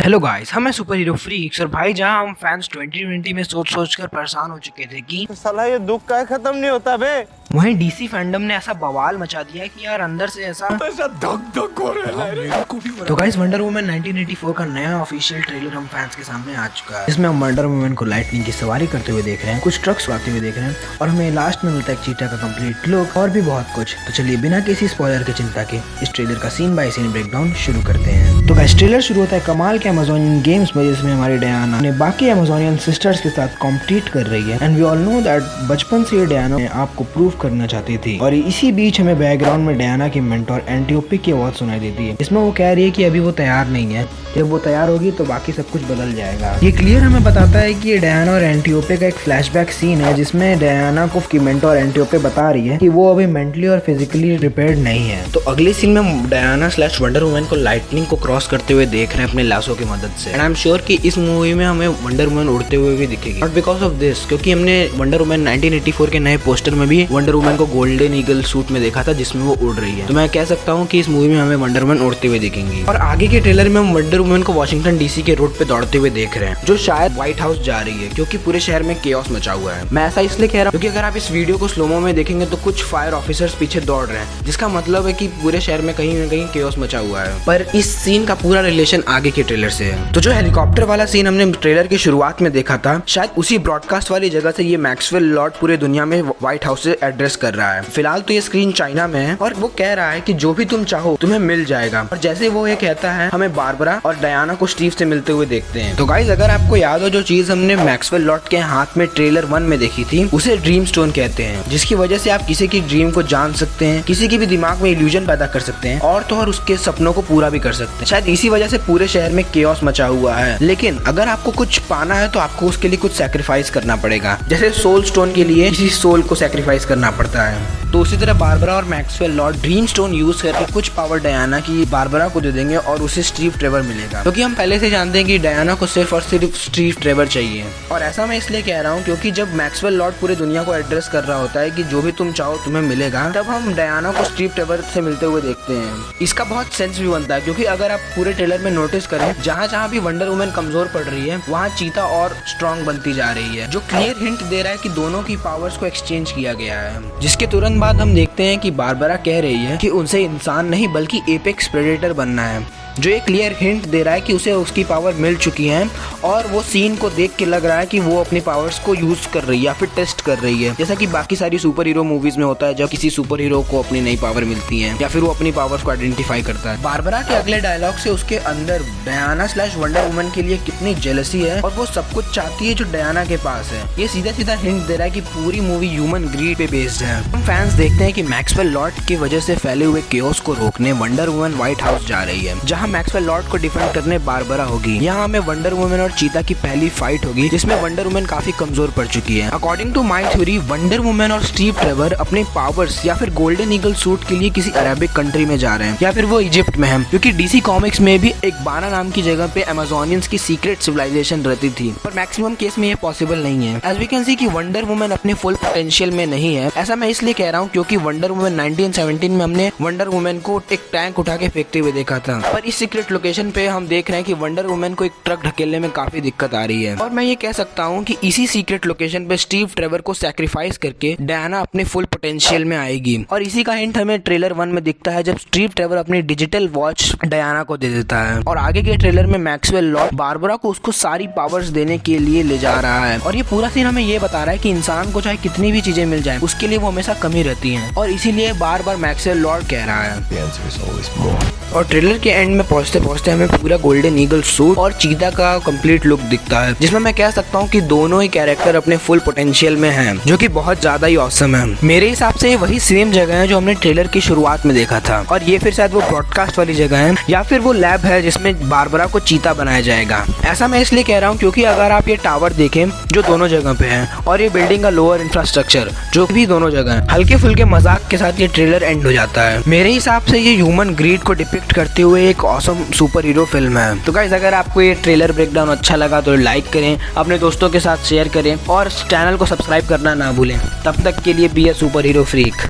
Hello guys, हम हैं super hero freaks और भाई जहां हम फैंस 2020 में सोच कर परेशान हो चुके थे कि साला ये दुख का खत्म नहीं होता बे। वहीं डीसी फैंडम ने ऐसा बवाल मचा दिया है कि यार अंदर से ऐसा धक धक हो रहा है। तो गाइस वंडर वुमन 1984 का नया ऑफिशियल ट्रेलर हम फैंस के सामने आ चुका है। इसमें हम वंडर वुमन को लाइटनिंग की सवारी करते हुए देख रहे हैं, कुछ ट्रक्स उड़ाते हुए देख रहे हैं और हमें लास्ट में मिलता है एक चीता का कंप्लीट लुक और भी बहुत कुछ। तो चलिए बिना किसी स्पॉइलर की चिंता के इस ट्रेलर का सीन बाय सीन ब्रेकडाउन शुरू करते हैं। तो गाइस ट्रेलर शुरू होता है कमाल के अमेज़ोनियन गेम्स में, जिसमें हमारी डायना ने बाकी अमेज़ोनियन सिस्टर्स के साथ कॉम्पिट कर रही है and we all know that बचपन से ये डायना आपको प्रूव करना चाहती थी। और इसी बीच हमें बैकग्राउंड में डायना की मेंटोर एंटीओपी की आवाज सुनाई देती है। इसमें वो कह रही है कि अभी वो तैयार नहीं है, जब वो तैयार होगी तो बाकी सब कुछ बदल जाएगा। ये क्लियर हमें बताता है कि ये डायना और एंटीओपे का एक फ्लैशबैक सीन है, जिसमें डायना को की मेंटोर एंटीओपे बता रही है कि वो अभी मेंटली और फिजिकली प्रिपेयर्ड नहीं है। तो अगले सीन में डायना / वंडर वुमन को लाइटनिंग को क्रॉस करते हुए देख रहे हैं अपने लाशों की मदद से। एंड आई एम श्योर कि इस मूवी में हमें वंडर वुमन उड़ते हुए भी दिखेगी, नॉट बिकॉज ऑफ दिस, क्योंकि हमने वंडर वुमन 1984 के नए पोस्टर में भी वंडर वुमन को गोल्डन ईगल सूट में देखा था जिसमें वो उड़ रही है। तो मैं कह सकता हूँ कि इस मूवी में हमें वंडर वुमन उड़ते हुए दिखेंगी। और आगे के ट्रेलर में हम वंडर वुमन को वॉशिंगटन डीसी के रोड पे दौड़ते हुए देख रहे हैं, जो शायद व्हाइट हाउस जा रही है, क्योंकि पूरे शहर में केओस मचा हुआ है। मैं ऐसा इसलिए कह रहा हूँ क्योंकि अगर आप इस वीडियो को स्लोमो में देखेंगे तो कुछ फायर ऑफिसर्स पीछे दौड़ रहे हैं, जिसका मतलब है कि पूरे शहर में कहीं ना कहीं केओस मचा हुआ है। पर इस सीन का पूरा रिलेशन आगे के ट्रेलर से है। तो जो हेलीकॉप्टर वाला सीन हमने ट्रेलर की शुरुआत में देखा था, शायद उसी ब्रॉडकास्ट वाली जगह से ये मैक्सवेल लॉर्ड पूरे दुनिया में व्हाइट हाउस से एड्रेस कर रहा है। फिलहाल तो ये स्क्रीन चाइना में है और वो कह रहा है कि जो भी तुम चाहो तुम्हें मिल जाएगा। और जैसे वो ये कहता है, हमें बारबरा और डायना को स्टीव से मिलते हुए देखते हैं। तो गाइस अगर आपको याद हो, जो चीज हमने मैक्सवेल लॉर्ड के हाथ में ट्रेलर 1 में देखी थी, उसे ड्रीम स्टोन कहते हैं, जिसकी वजह से आप किसी की ड्रीम को जान सकते हैं, किसी की भी दिमाग में इल्यूजन पैदा कर सकते हैं और तो और उसके सपनों को पूरा भी कर सकते हैं। शायद इसी वजह से पूरे शहर में केओस मचा हुआ है। लेकिन अगर आपको कुछ पाना है तो आपको उसके लिए कुछ सैक्रिफाइस करना पड़ेगा, जैसे सोल स्टोन के लिए किसी सोल को सैक्रिफाइस करना पड़ता है। तो उसी तरह बारबरा और Maxwell Lord dream stone use करके कुछ पावर डायना की बारबरा को दे देंगे और उसे स्टीव ट्रेवर मिलेगा, क्योंकि हम पहले से जानते हैं कि डायना को सिर्फ और सिर्फ स्टीव ट्रेवर चाहिए। और ऐसा मैं इसलिए कह रहा हूँ क्योंकि जब मैक्सवेल लॉर्ड पूरे दुनिया को एड्रेस कर रहा होता है कि जो भी तुम चाहो तुम्हें मिलेगा, तब हम डायना को स्टीव ट्रेवर से मिलते हुए देखते हैं। इसका बहुत सेंस भी बनता है, क्योंकि अगर आप पूरे ट्रेलर में नोटिस करें, जहाँ जहाँ भी वंडर वुमन कमजोर पड़ रही है, वहाँ चीता और स्ट्रॉन्ग बनती जा रही है, जो क्लियर हिंट दे रहा है कि दोनों की पावर्स को एक्सचेंज किया गया है। जिसके तुरंत बाद हम देखते हैं कि बारबरा कह रही है कि उनसे इंसान नहीं बल्कि एपेक्स प्रेडेटर बनना है, जो एक क्लियर हिंट दे रहा है कि उसे उसकी पावर मिल चुकी है। और वो सीन को देख के लग रहा है कि वो अपनी पावर्स को यूज कर रही है या फिर टेस्ट कर रही है, जैसा कि बाकी सारी सुपर हीरो मूवीज में होता है, जब किसी सुपर हीरो को अपनी नई पावर मिलती है या फिर वो अपनी पावर्स को आइडेंटिफाई करता है। बारबरा के अगले डायलॉग से उसके अंदर डायना / वंडर वुमन के लिए कितनी जेलसी है और वो सब कुछ चाहती है जो डायना के पास है। ये सीधा सीधा हिंट दे रहा है कि पूरी मूवी ह्यूमन ग्रीड पे बेस्ड है। हम फैंस देखते हैं कि मैक्सवेल लॉर्ड की वजह से फैले हुए केओस को रोकने वंडर वुमन व्हाइट हाउस जा रही है, जहाँ मैक्सवेल लॉर्ड को डिफेंड करने बारबरा होगी। यहाँ हमें वंडर वुमन और चीता की पहली फाइट होगी, जिसमें वंडर वुमन काफी कमजोर पड़ चुकी है। According to my theory, Wonder Woman और स्टीव ट्रेवर अपने पावर्स या फिर गोल्डन ईगल सूट के लिए किसी अरेबिक कंट्री में जा रहे हैं, या फिर वो इजिप्ट में है, क्योंकि डीसी कॉमिक्स में भी एक बाना नाम की जगह पे अमेज़ोनियंस की सीक्रेट सिविलाइजेशन रहती थी, पर मैक्सिमम केस में ये पॉसिबल नहीं है। एज वी कैन सी कि वंडर वुमन अपने फुल पोटेंशियल में नहीं है। ऐसा मैं इसलिए कह रहा हूँ क्योंकि वंडर वुमन 1917 में हमने वंडर वुमन को एक टैंक उठा के फेंकते हुए देखा था, पर इस सीक्रेट लोकेशन पे हम देख रहे हैं कि वंडर वुमन को एक ट्रक ढकेलने में काफी दिक्कत आ रही है। और मैं ये कह सकता हूँ कि इसी सीक्रेट लोकेशन पे स्टीव ट्रेवर को सैक्रिफाइस करके डायना अपने फुल पोटेंशियल में आएगी। और इसी का हिंट हमें ट्रेलर 1 में दिखता है, जब स्टीव ट्रेवर अपनी डिजिटल वॉच डायना को दे देता है। और आगे के ट्रेलर में मैक्सवेल लॉर्ड बारबरा को उसको सारी पावर्स देने के लिए ले जा रहा है। और ये पूरा सीन हमें ये बता रहा है कि इंसान को चाहे कितनी भी चीजें मिल जाए, उसके लिए वो हमेशा कमी रहती है, और इसीलिए बार बार मैक्सवेल लॉर्ड कह रहा है। और ट्रेलर के एंड में पहुंचते पहुंचते हमें पूरा गोल्डन ईगल सूट और चीता का कंप्लीट लुक दिखता है, जिसमें मैं कह सकता हूँ कि दोनों ही कैरेक्टर अपने फुल पोटेंशियल में हैं, जो कि बहुत ज्यादा ही ऑसम है। मेरे हिसाब से ये वही सेम जगह है जो हमने ट्रेलर की शुरुआत में देखा था, और ये फिर शायद वो ब्रॉडकास्ट वाली जगह है या फिर वो लैब है जिसमें बारबरा को चीता बनाया जाएगा। ऐसा मैं इसलिए कह रहा हूँ क्योंकि अगर आप ये टावर देखें जो दोनों जगह पे है, और ये बिल्डिंग का लोअर इंफ्रास्ट्रक्चर जो भी दोनों जगह है, हल्के फुल्के मजाक के साथ ये ट्रेलर एंड हो जाता है। मेरे हिसाब से ये ह्यूमन ग्रीड को डिपिक्ट करते हुए एक ऑसम सुपर हीरो फिल्म है। तो गाइस अगर आपको ये ट्रेलर ब्रेकडाउन अच्छा लगा तो लाइक करें, अपने दोस्तों के साथ शेयर करें और चैनल को सब्सक्राइब करना ना भूलें। तब तक के लिए बी ए सुपर हीरो फ्रीक।